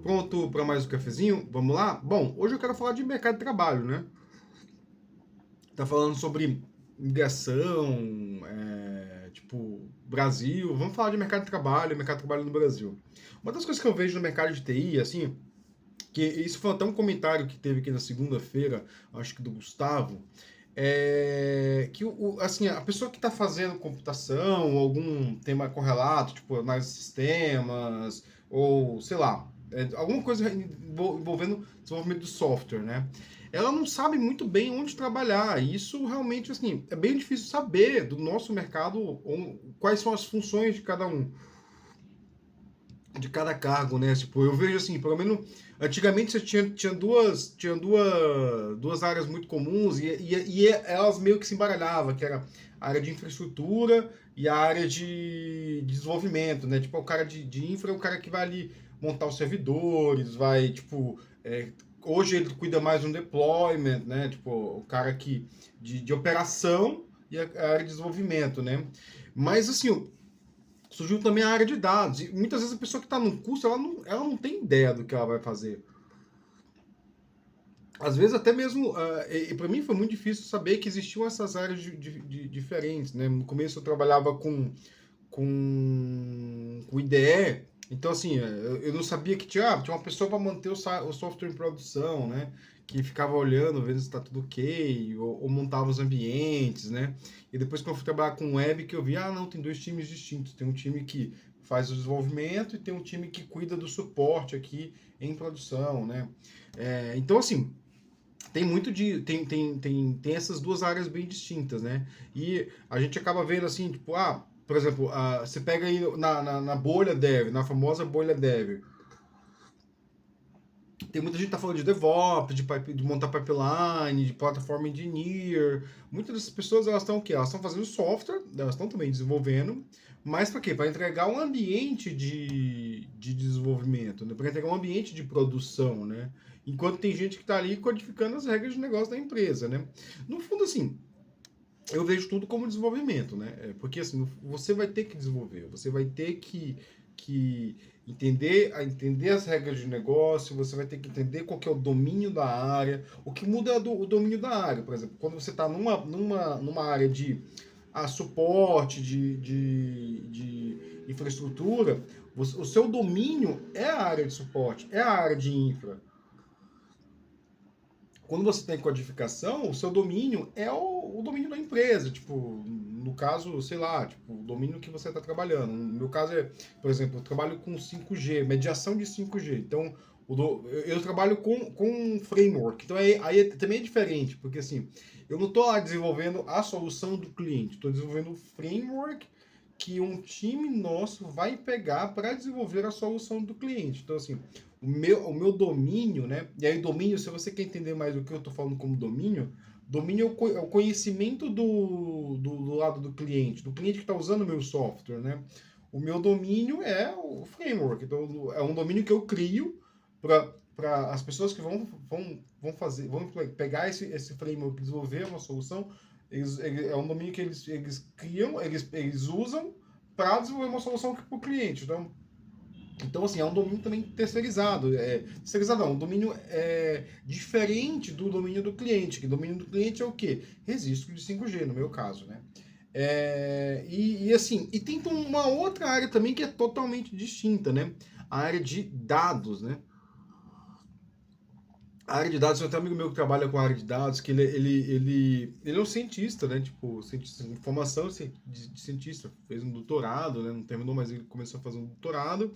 Pronto para mais um cafezinho? Vamos lá? Bom, hoje eu quero falar de mercado de trabalho, né? Tá falando sobre migração, tipo, Brasil. Vamos falar de mercado de trabalho no Brasil. Uma das coisas que eu vejo no mercado de TI, assim, que isso foi até um comentário que teve aqui na segunda-feira, acho que do Gustavo, é que assim, a pessoa que está fazendo computação, ou algum tema correlato, tipo análise de sistemas, ou sei lá, alguma coisa envolvendo desenvolvimento de software, né? Ela não sabe muito bem onde trabalhar. E isso realmente, assim, é bem difícil saber do nosso mercado quais são as funções de cada um, de cada cargo, né? Tipo, eu vejo assim, pelo menos antigamente você tinha duas áreas muito comuns e elas meio que se embaralhavam, que era a área de infraestrutura e a área de desenvolvimento, né? Tipo, o cara de infra é o cara que vai ali montar os servidores, vai, tipo, hoje ele cuida mais do deployment, né? Tipo, o cara que de operação e a área de desenvolvimento, né? Mas assim, surgiu também a área de dados. E muitas vezes a pessoa que está no curso, ela não tem ideia do que ela vai fazer. Às vezes até mesmo, e para mim foi muito difícil saber que existiam essas áreas diferentes, né? No começo eu trabalhava com IDE, então assim, eu não sabia que tinha uma pessoa para manter o software em produção, né? Que ficava olhando, vendo se está tudo ok, ou montava os ambientes, né? E depois quando eu fui trabalhar com web, que eu vi, não, tem dois times distintos. Tem um time que faz o desenvolvimento e tem um time que cuida do suporte aqui em produção, né? Então, assim, tem muito de. Tem essas duas áreas bem distintas, né? E a gente acaba vendo assim, tipo, por exemplo, você pega aí na bolha dev, na famosa bolha dev. Tem muita gente que tá falando de DevOps, de montar pipeline, de plataforma engineer. Muitas dessas pessoas, elas estão o quê? Elas estão fazendo software, elas estão também desenvolvendo, mas para quê? Para entregar um ambiente de desenvolvimento, né? Para entregar um ambiente de produção, né? Enquanto tem gente que está ali codificando as regras de negócio da empresa, né? No fundo, assim, eu vejo tudo como desenvolvimento, né? Porque assim, você vai ter que desenvolver, você vai ter que entender as regras de negócio, você vai ter que entender qual que é o domínio da área. O que muda é o domínio da área, por exemplo, quando você está numa área de suporte, de infraestrutura, o seu domínio é a área de suporte, é a área de infra. Quando você tem codificação, o seu domínio é o domínio da empresa. Tipo, no caso, sei lá, tipo, o domínio que você está trabalhando. No meu caso é, por exemplo, eu trabalho com 5G, mediação de 5G. Então, eu trabalho com framework. Então, aí também é diferente, porque assim, eu não estou lá desenvolvendo a solução do cliente, estou desenvolvendo o framework que um time nosso vai pegar para desenvolver a solução do cliente. Então, assim, o meu domínio, né? E aí, domínio, se você quer entender mais o que eu estou falando como domínio é o conhecimento do lado do cliente que está usando o meu software, né? O meu domínio é o framework. Então, é um domínio que eu crio para as pessoas que vão pegar esse framework e desenvolver uma solução. É um domínio que eles criam, eles usam para desenvolver uma solução para o cliente. Então, assim, é um domínio também terceirizado. Terceirizado não, um domínio diferente do domínio do cliente. Que o domínio do cliente é o quê? Registro de 5G, no meu caso, né? Assim, e tem uma outra área também que é totalmente distinta, né? A área de dados, né? A área de dados, tem até um amigo meu que trabalha com a área de dados, que ele é um cientista, né? Tipo, cientista de formação de cientista. Fez um doutorado, né? Não terminou, mas ele começou a fazer um doutorado.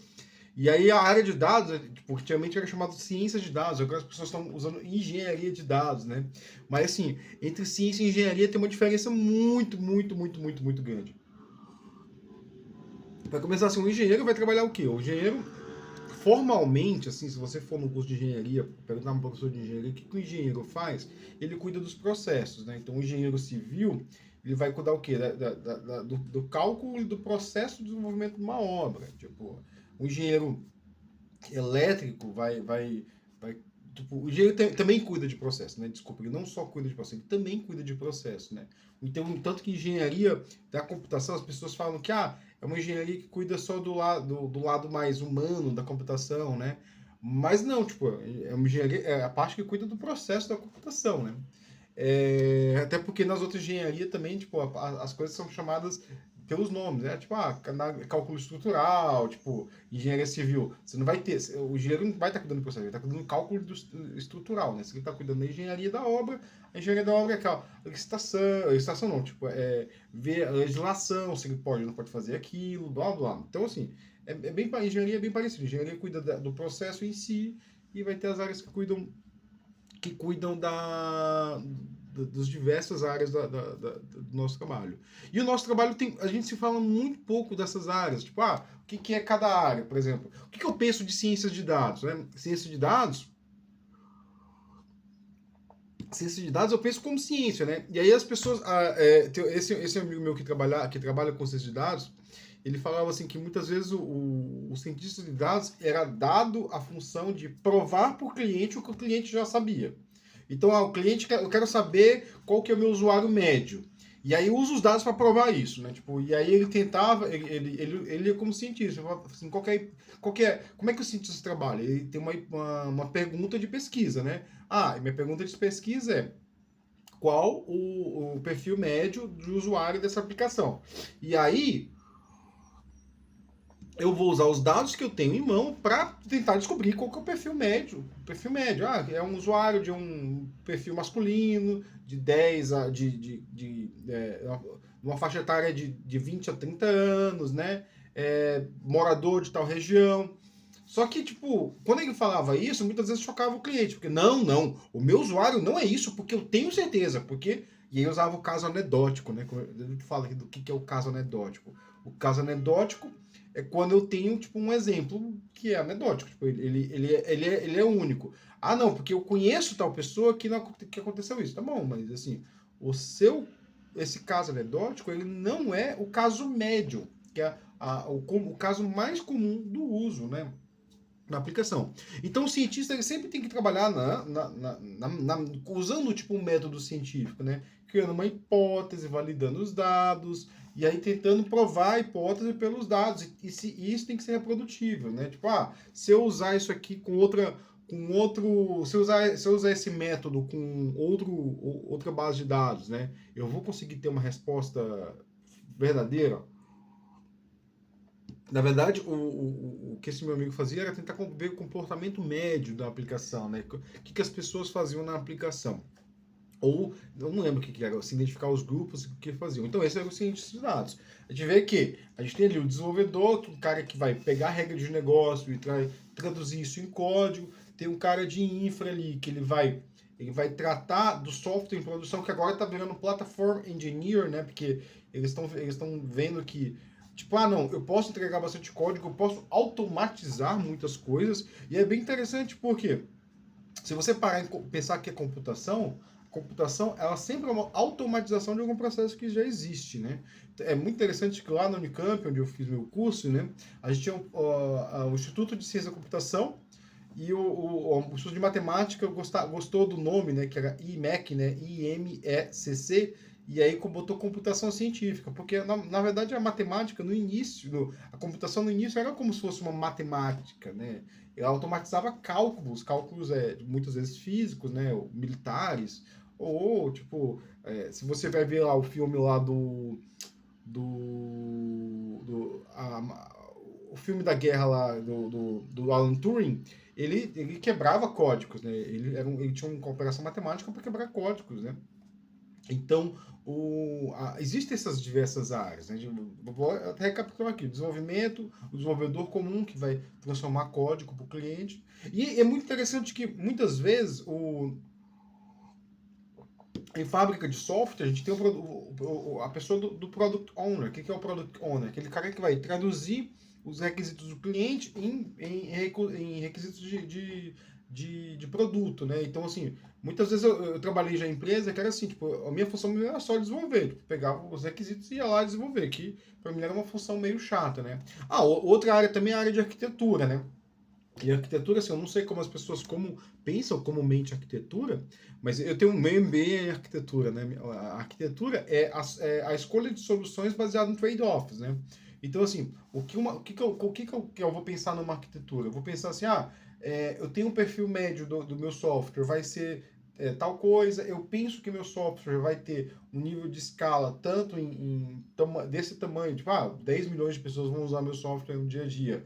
E aí a área de dados, tipo, antigamente era chamada de ciência de dados, agora as pessoas estão usando engenharia de dados, né? Mas assim, entre ciência e engenharia tem uma diferença muito, muito, muito, muito, muito grande. Para começar, assim, o engenheiro vai trabalhar o quê? O engenheiro, formalmente, assim, se você for no curso de engenharia, perguntar para um professor de engenharia, o que o engenheiro faz? Ele cuida dos processos, né? Então, o engenheiro civil, ele vai cuidar o quê? Do cálculo e do processo de desenvolvimento de uma obra. Tipo, o engenheiro elétrico vai tipo, o engenheiro também cuida de processo, né? Desculpa, ele não só cuida de processo, ele também cuida de processo, né? Então, tanto que engenharia da computação, as pessoas falam que é uma engenharia que cuida só do lado mais humano da computação, né? Mas não, tipo, é uma engenharia, é a parte que cuida do processo da computação, né? Até porque nas outras engenharias também, tipo, as coisas são chamadas pelos nomes, né? Tipo, cálculo estrutural, tipo, engenharia civil. Você não vai ter, o engenheiro não vai estar cuidando do processo, ele está cuidando do cálculo estrutural, né? Se ele está cuidando da engenharia da obra, a engenharia da obra é aquela licitação não, tipo, ver a legislação, se ele pode ou não pode fazer aquilo, blá, blá. Então, assim, engenharia é bem parecido. Engenharia cuida do processo em si e vai ter as áreas que cuidam das diversas áreas do nosso trabalho. E o nosso trabalho a gente se fala muito pouco dessas áreas. Tipo, o que é cada área, por exemplo? O que eu penso de ciências de dados? Né? Ciência de dados eu penso como ciência, né? E aí as pessoas. Esse amigo meu que trabalha com ciência de dados, ele falava assim que muitas vezes o cientista de dados era dado a função de provar para o cliente o que o cliente já sabia. Então, o cliente, eu quero saber qual que é o meu usuário médio. E aí usa os dados para provar isso, né? Tipo, e aí ele tentava, ele é como cientista, assim, como é que o cientista trabalha? Ele tem uma pergunta de pesquisa, né? E minha pergunta de pesquisa é qual o perfil médio do usuário dessa aplicação? E aí eu vou usar os dados que eu tenho em mão para tentar descobrir qual que é o perfil médio. O perfil médio, é um usuário de um perfil masculino, de 10 a uma faixa etária de 20 a 30 anos, né? Morador de tal região. Só que, tipo, quando ele falava isso, muitas vezes chocava o cliente, porque não, o meu usuário não é isso, porque eu tenho certeza, porque... E aí usava o caso anedótico, né? Eu te falo aqui do que é o caso anedótico. O caso anedótico é quando eu tenho, tipo, um exemplo que é anedótico, tipo, ele é único. Não, porque eu conheço tal pessoa que aconteceu isso. Tá bom, mas assim, esse caso anedótico, ele não é o caso médio, que é o caso mais comum do uso, né? Na aplicação. Então o cientista ele sempre tem que trabalhar usando tipo um método científico, né? Criando uma hipótese, validando os dados, e aí tentando provar a hipótese pelos dados. E isso tem que ser reprodutível, né? Tipo, se eu usar isso aqui se eu usar esse método com outra base de dados, né? Eu vou conseguir ter uma resposta verdadeira. Na verdade, o que esse meu amigo fazia era tentar ver o comportamento médio da aplicação, né? O que as pessoas faziam na aplicação. Ou, eu não lembro o que era, se identificar os grupos e o que faziam. Então, esse era o cientista de dados. A gente vê que a gente tem ali o desenvolvedor, que é um cara que vai pegar a regra de negócio e traduzir isso em código. Tem um cara de infra ali, que ele vai tratar do software em produção, que agora está virando platform engineer, né? Porque eles estão vendo que tipo, não, eu posso entregar bastante código, eu posso automatizar muitas coisas, e é bem interessante porque se você parar e pensar que é computação, ela sempre é uma automatização de algum processo que já existe, né? É muito interessante que lá no Unicamp, onde eu fiz meu curso, né, a gente tinha o Instituto de Ciência da Computação, e o Instituto de Matemática gostou do nome, né, que era IMEC, né, IMECC, e aí botou computação científica, porque na verdade a matemática no início, a computação no início era como se fosse uma matemática, né? Ela automatizava cálculos muitas vezes físicos, né, ou militares, ou tipo, se você vai ver lá o filme lá o filme da guerra lá do Alan Turing, ele quebrava códigos, né? Ele tinha uma cooperação matemática para quebrar códigos, né? Então, existem essas diversas áreas. Né? Vou até recapitular aqui: o desenvolvimento, o desenvolvedor comum que vai transformar código para o cliente. E é muito interessante que muitas vezes em fábrica de software a gente tem a pessoa do Product Owner. O que é o Product Owner? Aquele cara que vai traduzir os requisitos do cliente em requisitos de produto, né? Então, assim, muitas vezes eu trabalhei já em empresa que era assim, tipo, a minha função não era só desenvolver, tipo, pegava os requisitos e ia lá desenvolver, que para mim era uma função meio chata, né? Outra área também é a área de arquitetura, né? E arquitetura, assim, eu não sei como as pessoas pensam comumente arquitetura, mas eu tenho um meio MBA em arquitetura, né? A arquitetura é a escolha de soluções baseada em trade-offs, né? Então, assim, o que eu vou pensar numa arquitetura? Eu vou pensar assim, eu tenho um perfil médio do meu software, vai ser tal coisa, eu penso que meu software vai ter um nível de escala tanto desse tamanho, tipo, 10 milhões de pessoas vão usar meu software no dia a dia.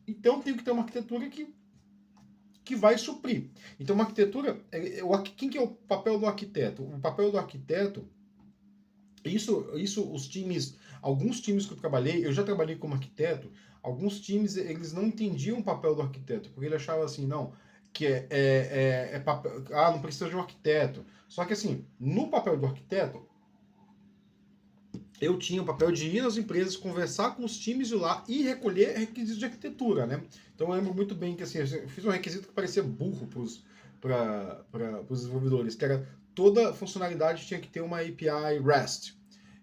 Então tem que ter uma arquitetura que vai suprir. Então uma arquitetura, quem que é o papel do arquiteto? O papel do arquiteto, isso os times, alguns times que eu trabalhei, eu já trabalhei como arquiteto, alguns times eles não entendiam o papel do arquiteto, porque ele achava assim, não, que papel, não precisa de um arquiteto. Só que assim, no papel do arquiteto, eu tinha o papel de ir nas empresas, conversar com os times de lá e recolher requisitos de arquitetura, né? Então eu lembro muito bem que assim, eu fiz um requisito que parecia burro para os desenvolvedores, que era toda funcionalidade tinha que ter uma API REST.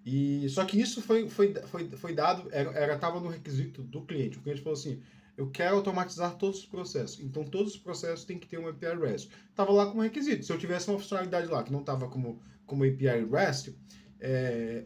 E só que isso foi dado, estava no requisito do cliente. O cliente falou assim: eu quero automatizar todos os processos. Então todos os processos têm que ter uma API REST. Estava lá como requisito. Se eu tivesse uma funcionalidade lá que não estava como API REST,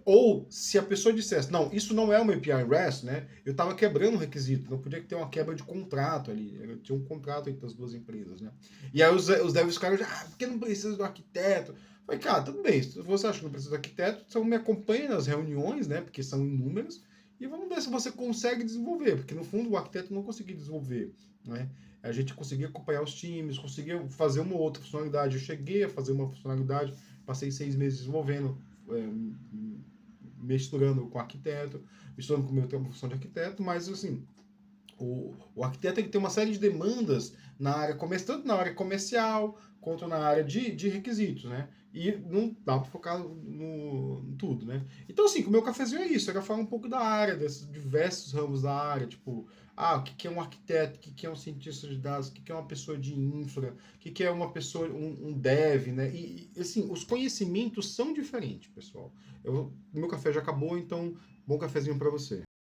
ou se a pessoa dissesse, não, isso não é uma API REST, né? Eu estava quebrando o requisito, não podia ter uma quebra de contrato ali. Tinha um contrato entre as duas empresas, né? E aí os devs ficaram, porque não precisa do arquiteto? Falei, cara, tudo bem, se você acha que não precisa do arquiteto, então me acompanhe nas reuniões, né? Porque são inúmeras, e vamos ver se você consegue desenvolver, porque no fundo o arquiteto não conseguia desenvolver, né? A gente conseguia acompanhar os times, conseguia fazer uma outra funcionalidade. Eu cheguei a fazer uma funcionalidade, passei 6 meses desenvolvendo, misturando com arquiteto, misturando com o meu tempo função de arquiteto, mas assim, o arquiteto ele tem uma série de demandas na área tanto na área comercial quanto na área de requisitos, né? E não dá para focar em tudo, né? Então, assim, o meu cafezinho é isso, era falar um pouco da área, desses diversos ramos da área, tipo, o que é um arquiteto, o que é um cientista de dados, o que é uma pessoa de infra, o que é uma pessoa, um dev, né? Assim, os conhecimentos são diferentes, pessoal. O meu café já acabou, então, bom cafezinho para você.